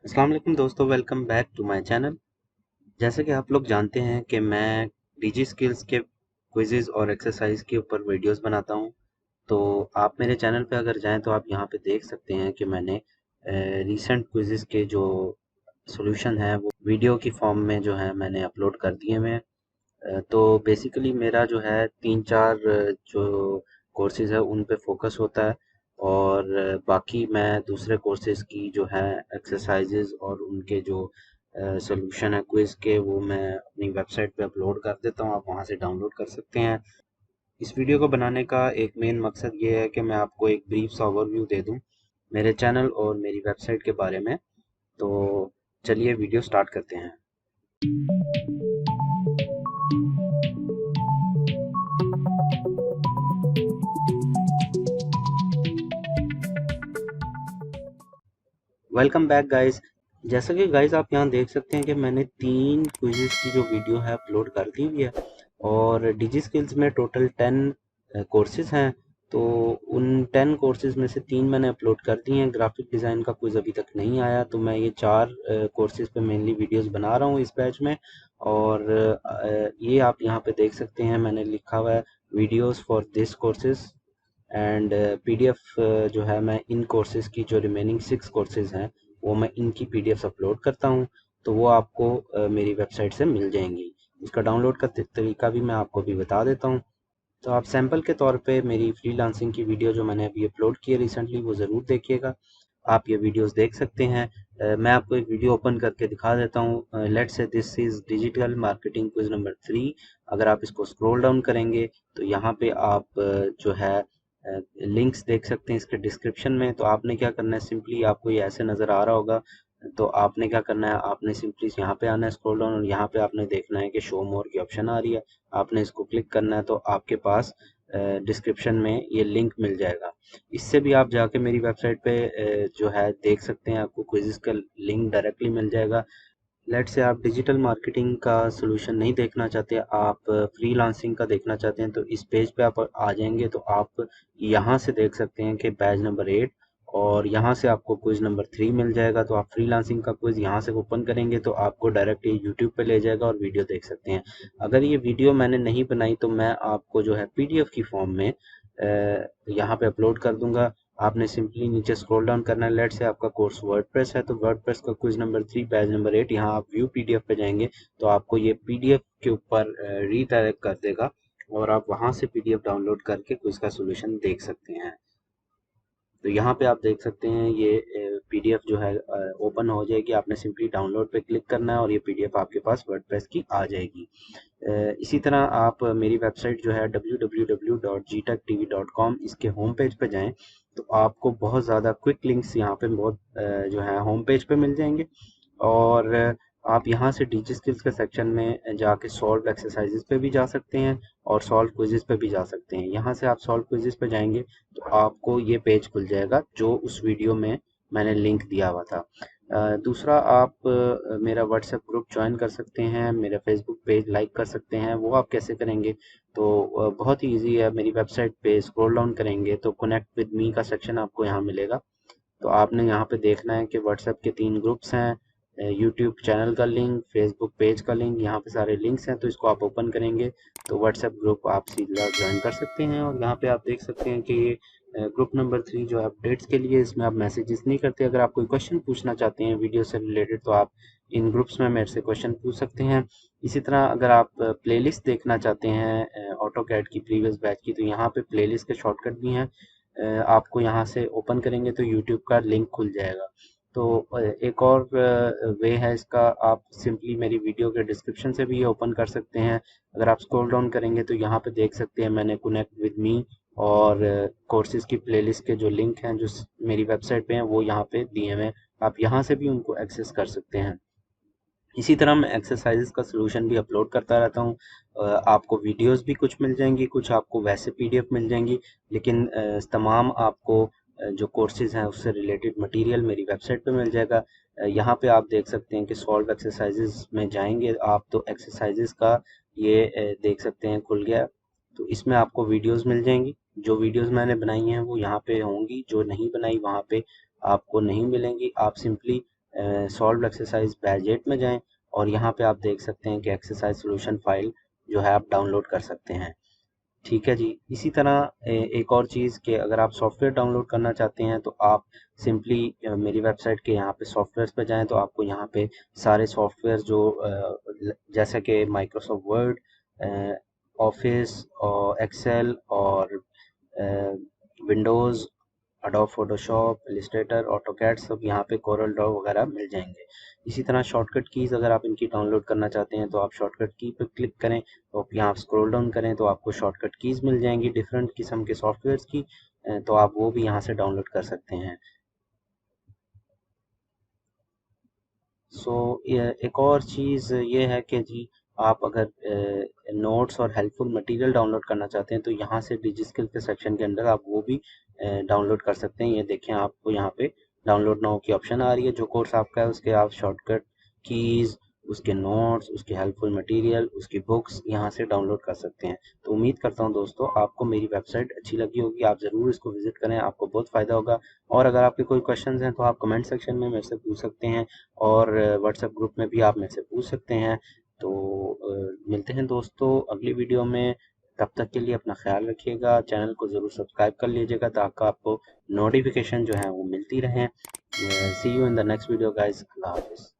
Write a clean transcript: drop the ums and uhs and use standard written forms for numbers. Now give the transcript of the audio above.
अस्सलाम वालेकुम दोस्तों, welcome back to my channel. जैसे कि आप लोग जानते हैं कि मैं डीजी स्किल्स के क्विज़ेज़ और एक्सरसाइज के ऊपर वीडियोस बनाता हूं। तो आप मेरे चैनल पे अगर जाएं तो आप यहां पे देख सकते हैं कि मैंने रीसेंट क्विज़ेज़ के जो सॉल्यूशन है वो वीडियो की फॉर्म में जो है मैंने अपलोड कर दिए हुए हैं। तो बेसिकली मेरा जो है 3-4 जो कोर्सेज़ है उन पे फ़ोकस होता है और बाकी मैं दूसरे कोर्सेज़ की जो है एक्सरसाइज़ेज़ और उनके जो सॉल्यूशन है क्विज़ के वो मैं अपनी वेबसाइट पे अपलोड कर देता हूँ, आप वहाँ से डाउनलोड कर सकते हैं। इस वीडियो को बनाने का एक मेन मकसद ये है कि मैं आपको एक ब्रीफ सा ओवरव्यू दे दूँ मेरे चैनल और मेरी वेबसाइट के बारे में। तो चलिए वीडियो स्टार्ट करते हैं। Welcome back guys. जैसा कि गाइस आप यहाँ देख सकते हैं कि मैंने 3 क्विज़ेज़ की जो वीडियो है अपलोड कर दी हुई है और डिजी स्किल्स में टोटल 10 कोर्सेज़ हैं। तो उन 10 कोर्सेज़ में से 3 मैंने अपलोड कर दिए हैं। ग्राफिक डिज़ाइन का क्विज़ अभी तक नहीं आया, तो मैं ये 4 कोर्सेज़ पे मेनली वीडियोस बना रहा हूँ इस बैच में। और ये आप यहाँ पे देख सकते हैं मैंने लिखा हुआ है videos for this courses and PDF जो है मैं इन कोर्सेज़ की जो रिमेनिंग 6 कोर्सेज़ हैं वो मैं इनकी पीडीएफ अपलोड करता हूँ। तो वो आपको मेरी वेबसाइट से मिल जाएंगी। इसका डाउनलोड का तरीका भी मैं आपको भी बता देता हूँ। तो आप सैंपल के तौर पे मेरी फ्रीलांसिंग की वीडियो जो मैंने अभी अपलोड की है रिसेंटली वो ज़रूर देखिएगा। आप ये वीडियोस देख सकते हैं। मैं आपको एक वीडियो ओपन करके दिखा देता हूँ। Let's say this is digital marketing quiz number 3। अगर आप इसको स्क्रॉल डाउन करेंगे तो यहाँ पे आप जो है लिंक्स देख सकते हैं इसके डिस्क्रिप्शन में। तो आपने क्या करना है, सिंपली आपको ये ऐसे नज़र आ रहा होगा। तो आपने क्या करना है, आपने सिंपली यहाँ पे आना है स्क्रॉल डाउन और यहाँ पे आपने देखना है कि शो मोर की ऑप्शन आ रही है। आपने इसको क्लिक करना है तो आपके पास डिस्क्रिप्शन में ये लिंक मिल जाएगा। इससे भी आप जाके मेरी वेबसाइट पे जो है देख सकते हैं, आपको क्विज़ेस का लिंक डायरेक्टली मिल जाएगा। लेट्स से आप डिजिटल मार्केटिंग का सॉल्यूशन नहीं देखना चाहते, आप फ्रीलांसिंग का देखना चाहते हैं, तो इस पेज पे आप आ जाएंगे तो आप यहाँ से देख सकते हैं कि बैच नंबर 8 और यहाँ से आपको क्विज नंबर 3 मिल जाएगा। तो आप फ्रीलांसिंग का क्विज यहाँ से ओपन करेंगे तो आपको डायरेक्ट ये यूट्यूब पे ले जाएगा और वीडियो देख सकते हैं। अगर ये वीडियो मैंने नहीं बनाई तो मैं आपको जो है पीडीएफ की फॉर्म में यहाँ पे अपलोड कर दूंगा। आपने सिंपली नीचे स्क्रॉल डाउन करना है। लेट से आपका कोर्स वर्डप्रेस है तो वर्डप्रेस का क्विज नंबर 3 बैच नंबर 8, यहाँ आप व्यू पीडीएफ पे जाएंगे तो आपको ये पीडीएफ के ऊपर रीडायरेक्ट कर देगा और आप वहां से पीडीएफ डाउनलोड करके क्विज का सॉल्यूशन देख सकते हैं। तो यहाँ पे आप देख सकते हैं ये पीडीएफ जो है ओपन हो जाएगी। आपने सिंपली डाउनलोड पे क्लिक करना है और ये पीडीएफ आपके पास वर्डप्रेस की आ जाएगी। इसी तरह आप मेरी वेबसाइट जो है www.gtechtv.com इसके होम पेज पे जाएं तो आपको बहुत ज़्यादा क्विक लिंक्स यहाँ पे बहुत जो है होम पेज पे मिल जाएंगे। और आप यहाँ से डीजी स्किल्स के सेक्शन में जाके सॉल्व एक्सरसाइजेज पे भी जा सकते हैं और सॉल्व क्विजेज पे भी जा सकते हैं। यहाँ से आप सॉल्व क्विजेज पे जाएंगे तो आपको ये पेज खुल जाएगा जो उस वीडियो में मैंने लिंक दिया हुआ था। दूसरा आप मेरा व्हाट्सएप ग्रुप ज्वाइन कर सकते हैं, मेरा फेसबुक पेज लाइक कर सकते हैं। वो आप कैसे करेंगे, तो बहुत ही ईजी है। मेरी वेबसाइट पे स्क्रॉल डाउन करेंगे तो कनेक्ट विद मी का सेक्शन आपको यहाँ मिलेगा। तो आपने यहाँ पे देखना है कि व्हाट्सएप के 3 ग्रुप्स हैं, यूट्यूब चैनल का लिंक, फेसबुक पेज का लिंक, यहाँ पे सारे लिंक्स हैं। तो इसको आप ओपन करेंगे तो व्हाट्सएप ग्रुप आप सीधा ज्वाइन कर सकते हैं और यहाँ पे आप देख सकते हैं कि ये ग्रुप नंबर 3 जो है अपडेट्स के लिए, इसमें आप मैसेजेस नहीं करते। अगर आप कोई क्वेश्चन पूछना चाहते हैं वीडियो से रिलेटेड तो आप इन ग्रुप्स में मेरे से क्वेश्चन पूछ सकते हैं। इसी तरह अगर आप प्लेलिस्ट देखना चाहते हैं ऑटो कैड की प्रीवियस बैच की, तो यहाँ पे प्लेलिस्ट के शॉर्टकट भी हैं। आपको यहाँ से ओपन करेंगे तो यूट्यूब का लिंक खुल जाएगा। तो एक और वे है इसका, आप सिंपली मेरी वीडियो के डिस्क्रिप्शन से भी ये ओपन कर सकते हैं। अगर आप स्क्रॉल डाउन करेंगे तो यहाँ पे देख सकते हैं मैंने कनेक्ट विद मी और कोर्सेज की प्लेलिस्ट के जो लिंक हैं जो मेरी वेबसाइट पे हैं वो यहाँ पे दिए हुए हैं। आप यहाँ से भी उनको एक्सेस कर सकते हैं। इसी तरह मैं एक्सरसाइजेस का सलूशन भी अपलोड करता रहता हूँ। आपको वीडियोस भी कुछ मिल जाएंगी, कुछ आपको वैसे पीडीएफ मिल जाएंगी, लेकिन तमाम आपको जो कोर्सेज हैं उससे रिलेटेड मटेरियल मेरी वेबसाइट पे मिल जाएगा। यहाँ पे आप देख सकते हैं कि सॉल्व एक्सरसाइजेस में जाएंगे आप तो एक्सरसाइजेस का ये देख सकते हैं खुल गया। तो इसमें आपको वीडियोस मिल जाएंगी। जो वीडियोस मैंने बनाई हैं वो यहाँ पे होंगी, जो नहीं बनाई वहाँ पे आपको नहीं मिलेंगी। आप सिंपली सॉल्व एक्सरसाइज बैच 8 में जाएं और यहाँ पे आप देख सकते हैं कि एक्सरसाइज सॉल्यूशन फाइल जो है आप डाउनलोड कर सकते हैं। ठीक है जी। इसी तरह एक और चीज़ कि अगर आप सॉफ्टवेयर डाउनलोड करना चाहते हैं तो आप सिंपली मेरी वेबसाइट के यहाँ पे सॉफ्टवेयर पे जाएं तो आपको यहाँ पे सारे सॉफ्टवेयर जो जैसे कि माइक्रोसॉफ्ट वर्ड, ऑफिस और एक्सेल और Windows, Adobe Photoshop, Illustrator, AutoCAD सब यहाँ पे कोरल ड्रॉ वगैरह मिल जाएंगे। इसी तरह शॉर्टकट कीज़ अगर आप इनकी डाउनलोड करना चाहते हैं तो आप शॉर्टकट की पर क्लिक करें, तो आप यहाँ स्क्रॉल डाउन करें तो आपको शॉर्टकट कीज़ मिल जाएंगी डिफरेंट किस्म के सॉफ्टवेयर की, तो आप वो भी यहाँ से डाउनलोड कर सकते हैं। सो एक और चीज़ ये है कि जी आप अगर नोट्स और हेल्पफुल मटेरियल डाउनलोड करना चाहते हैं तो यहाँ से डिजिस्किल के सेक्शन के अंदर आप वो भी डाउनलोड कर सकते हैं। ये देखें आपको यहाँ पे डाउनलोड नाउ की ऑप्शन आ रही है। जो कोर्स आपका है उसके आप शॉर्टकट कीज़, उसके नोट्स, उसके हेल्पफुल मटेरियल, उसकी बुक्स यहाँ से डाउनलोड कर सकते हैं। तो उम्मीद करता हूँ दोस्तों आपको मेरी वेबसाइट अच्छी लगी होगी, आप ज़रूर इसको विज़िट करें, आपको बहुत फ़ायदा होगा। और अगर आपके कोई क्वेश्चंस हैं तो आप कमेंट सेक्शन में मेरे से पूछ सकते हैं और व्हाट्सएप ग्रुप में भी आप मेरे से पूछ सकते हैं। तो मिलते हैं दोस्तों अगली वीडियो में। तब तक के लिए अपना ख्याल रखिएगा, चैनल को ज़रूर सब्सक्राइब कर लीजिएगा ताकि आपको नोटिफिकेशन जो है वो मिलती रहें। See you in the next video guys. अल्लाह हाफिज़।